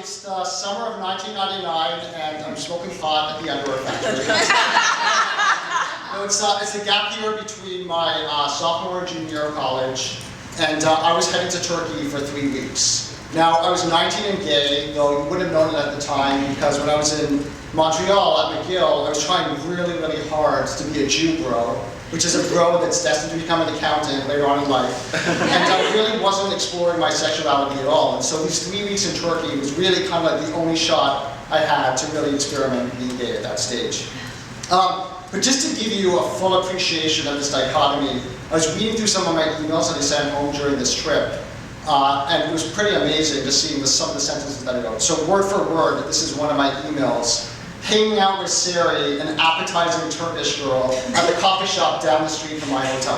It's the summer of 1999, and I'm smoking pot at the underwear factory. No, it's the gap year between my sophomore and junior year of college, and I was heading to Turkey for 3 weeks. Now, I was 19 and gay, though you wouldn't have known it at the time, because when I was in Montreal at McGill, I was trying really, really hard to be a Jew bro, which is a bro that's destined to become an accountant later on in life. And I really wasn't exploring my sexuality at all. And so these 3 weeks in Turkey was really kind of like the only shot I had to really experiment being gay at that stage. But just to give you a full appreciation of this dichotomy, I was reading through some of my emails that I sent home during this trip. And it was pretty amazing to see some of the sentences that I wrote. So word for word, this is one of my emails. Hanging out with Sari, an appetizing Turkish girl, at the coffee shop down the street from my hotel.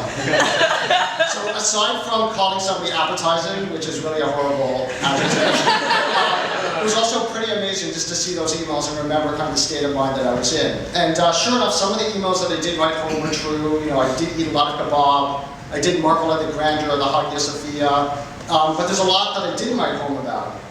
So aside from calling somebody appetizing, which is really a horrible adjective, it was also pretty amazing just to see those emails and remember kind of the state of mind that I was in. And sure enough, some of the emails that I did write home were true. You know, I did eat a lot of kebab. I did marvel at the grandeur of the Hagia Sophia. But there's a lot that I didn't write home about.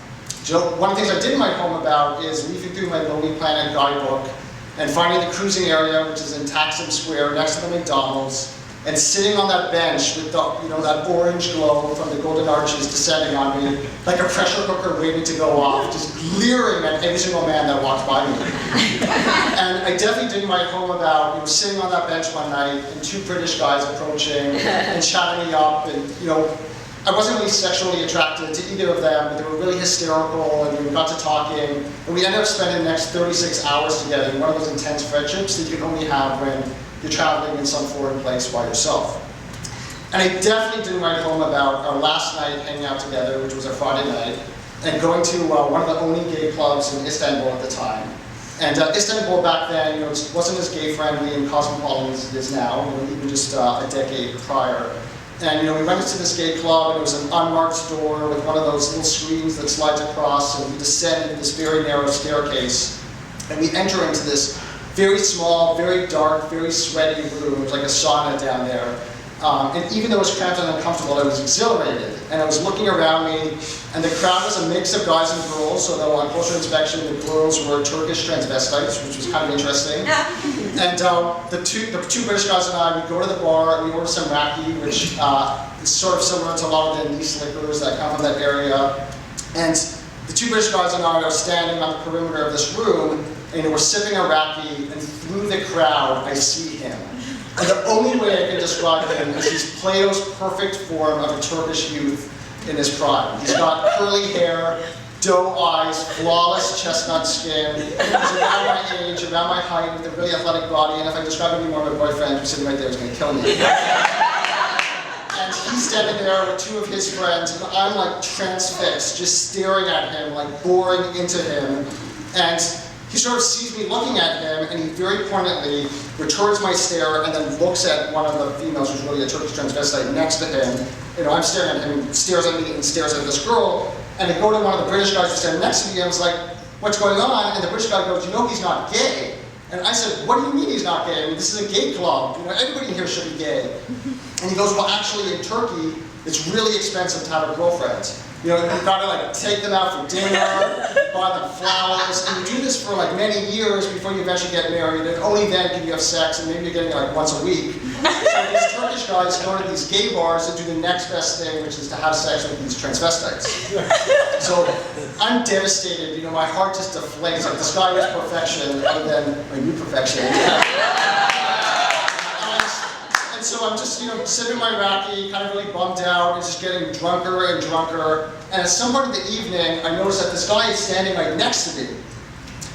So one of the things I didn't write home about is leafing through my Lonely Planet guidebook and finding the cruising area, which is in Taksim Square next to the McDonald's, and sitting on that bench with the, that orange glow from the golden arches descending on me, like a pressure cooker waiting to go off, just leering at every single man that walked by me. And I definitely didn't write home about sitting on that bench one night and 2 British guys approaching and chatting me up, and I wasn't really sexually attracted to either of them, but they were really hysterical, and we got to talking, and we ended up spending the next 36 hours together in one of those intense friendships that you can only have when you're traveling in some foreign place by yourself. And I definitely didn't write home about our last night hanging out together, which was a Friday night, and going to one of the only gay clubs in Istanbul at the time. And Istanbul back then, it wasn't as gay-friendly and cosmopolitan as it is now, even just a decade prior. And we went into this gay club, and it was an unmarked door with one of those little screens that slides across, and we descend into this very narrow staircase. And we enter into this very small, very dark, very sweaty room. It was like a sauna down there. And even though it was cramped and uncomfortable, I was exhilarated. And I was looking around me, and the crowd was a mix of guys and girls, so though on closer inspection, the girls were Turkish transvestites, which was kind of interesting. And the two British guys and I, we go to the bar, and we order some raki, which is sort of similar to a lot of the anise liquors that come from that area. And the 2 British guys and I are standing on the perimeter of this room, and we're sipping a raki, and through the crowd, I see him. And the only way I can describe him is he's Plato's perfect form of a Turkish youth in his prime. He's got curly hair, doe eyes, flawless chestnut skin. He's around my age, around my height, with a really athletic body, and if I describe him anymore, my boyfriend who's sitting right there is going to kill me. And he's standing there with 2 of his friends, and I'm like transfixed, just staring at him, like boring into him. And he sort of sees me looking at him, and he very poignantly returns my stare and then looks at one of the females who's really a Turkish transvestite next to him. I'm staring at him, he stares at me and stares at this girl. And I go to one of the British guys who's standing next to me, and I was like, what's going on? And the British guy goes, he's not gay. And I said, what do you mean he's not gay? I mean, this is a gay club. Everybody here should be gay. And he goes, well, actually, in Turkey, it's really expensive to have a girlfriend. You've got to take them out for dinner, buy them flowers, and you do this for many years before you eventually get married, and only then can you have sex, and maybe you're getting it once a week. So these Turkish guys go to these gay bars and do the next best thing, which is to have sex with these transvestites. So I'm devastated, my heart just deflates, like this guy is perfection, other than my new perfection. So I'm just, sipping my raki, kind of really bummed out, and just getting drunker and drunker. And at some point of the evening, I notice that this guy is standing right next to me.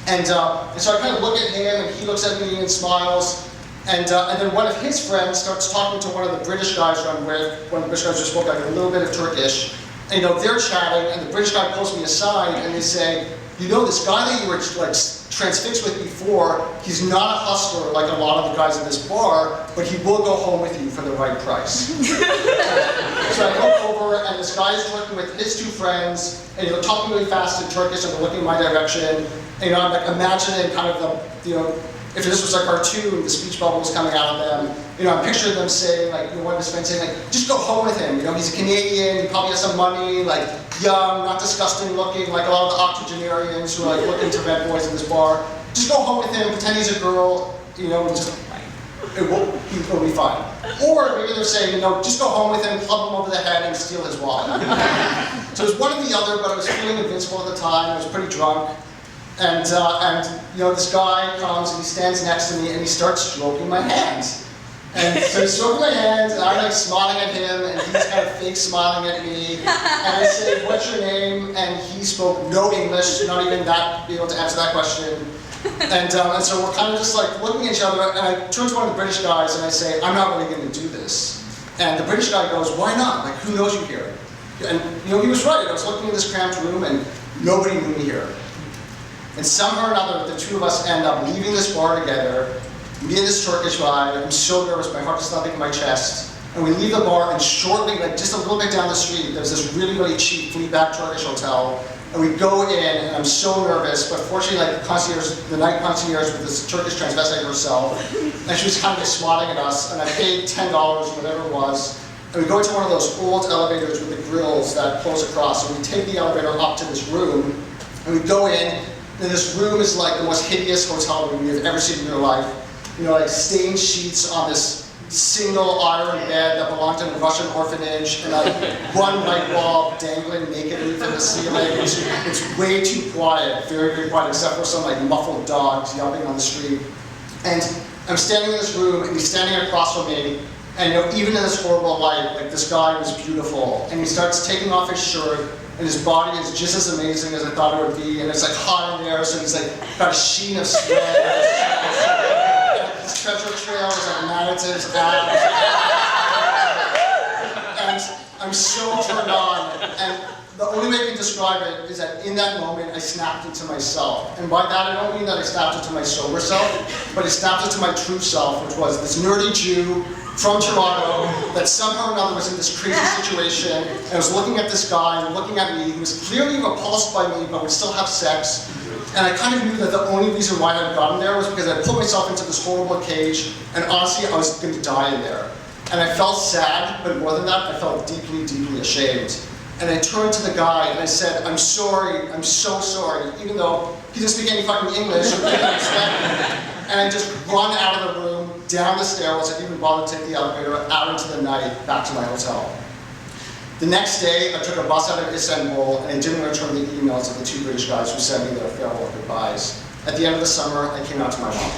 And so I kind of look at him, and he looks at me and smiles. And then one of his friends starts talking to one of the British guys who I'm with. One of the British guys just spoke a little bit of Turkish. And they're chatting, and the British guy pulls me aside, and they say, this guy that you were transfixed with before, he's not a hustler like a lot of the guys in this bar, but he will go home with you for the right price. So I look over, and this guy is working with his 2 friends, and talking really fast in Turkish, and they're looking in my direction. And I'm imagining kind of if this was a cartoon, the speech bubbles coming out of them. I'm picturing them saying, one of his friends saying, just go home with him. He's a Canadian, he probably has some money, young, not disgusting looking, like a lot of the octogenarians who are like looking to red boys in this bar. Just go home with him, pretend he's a girl, you know, and just, it'll be fine. Or maybe they're saying, you know, just go home with him, club him over the head, and steal his wallet. So it was one or the other, but I was feeling invincible at the time. I was pretty drunk. And you know, this guy comes and he stands next to me and he starts stroking my hands. And so he's stroking my hands, and I'm like smiling at him, and he's kind of fake smiling at me. And I say, "What's your name?" And he spoke no English, not even that, be able to answer that question. And so we're kind of just like looking at each other, and I turn to one of the British guys and I say, "I'm not really going to do this." And the British guy goes, "Why not? Like, who knows you here?" And you know, he was right. I was looking in this cramped room, and nobody knew me here. And somehow or another, the two of us end up leaving this bar together. Me and this Turkish guy, I'm so nervous, my heart is thumping in my chest. And we leave the bar, and shortly, like just a little bit down the street, there's this really, really cheap Fleabag Turkish hotel. And we go in, and I'm so nervous, but fortunately, like the night concierge with this Turkish transvestite herself, and she was kind of swatting at us, and I paid $10, whatever it was. And we go into one of those old elevators with the grills that close across, and we take the elevator up to this room, and we go in, and this room is like the most hideous hotel room you've ever seen in your life. You know, like stained sheets on this single iron bed that belonged to a Russian orphanage, and like one white wall dangling nakedly from the ceiling. It's way too quiet, very, very quiet, except for some like muffled dogs yelping on the street. And I'm standing in this room, and he's standing across from me, and you know, even in this horrible light, like this guy was beautiful. And he starts taking off his shirt, and his body is just as amazing as I thought it would be, and it's like hot in there, so he's like got a sheen of sweat. His treasure trail is like matted to his abs. And I'm so turned on, and the only way I can describe it is that in that moment I snapped into myself. And by that I don't mean that I snapped into my sober self, but I snapped into my true self, which was this nerdy Jew from Toronto that somehow or another was in this crazy situation, and was looking at this guy and looking at me, who was clearly repulsed by me but would still have sex. And I kind of knew that the only reason why I had gotten there was because I put myself into this horrible cage, and honestly I was going to die in there. And I felt sad, but more than that, I felt deeply, deeply ashamed. And I turned to the guy and I said, "I'm sorry, I'm so sorry," even though he didn't speak any fucking English or didn't expect me. And I just run out of the room, down the stairwells, I didn't even bother to take the elevator, out into the night, back to my hotel. The next day, I took a bus out of Istanbul, and I didn't return the emails of the two British guys who sent me their farewell goodbyes. At the end of the summer, I came out to my mom.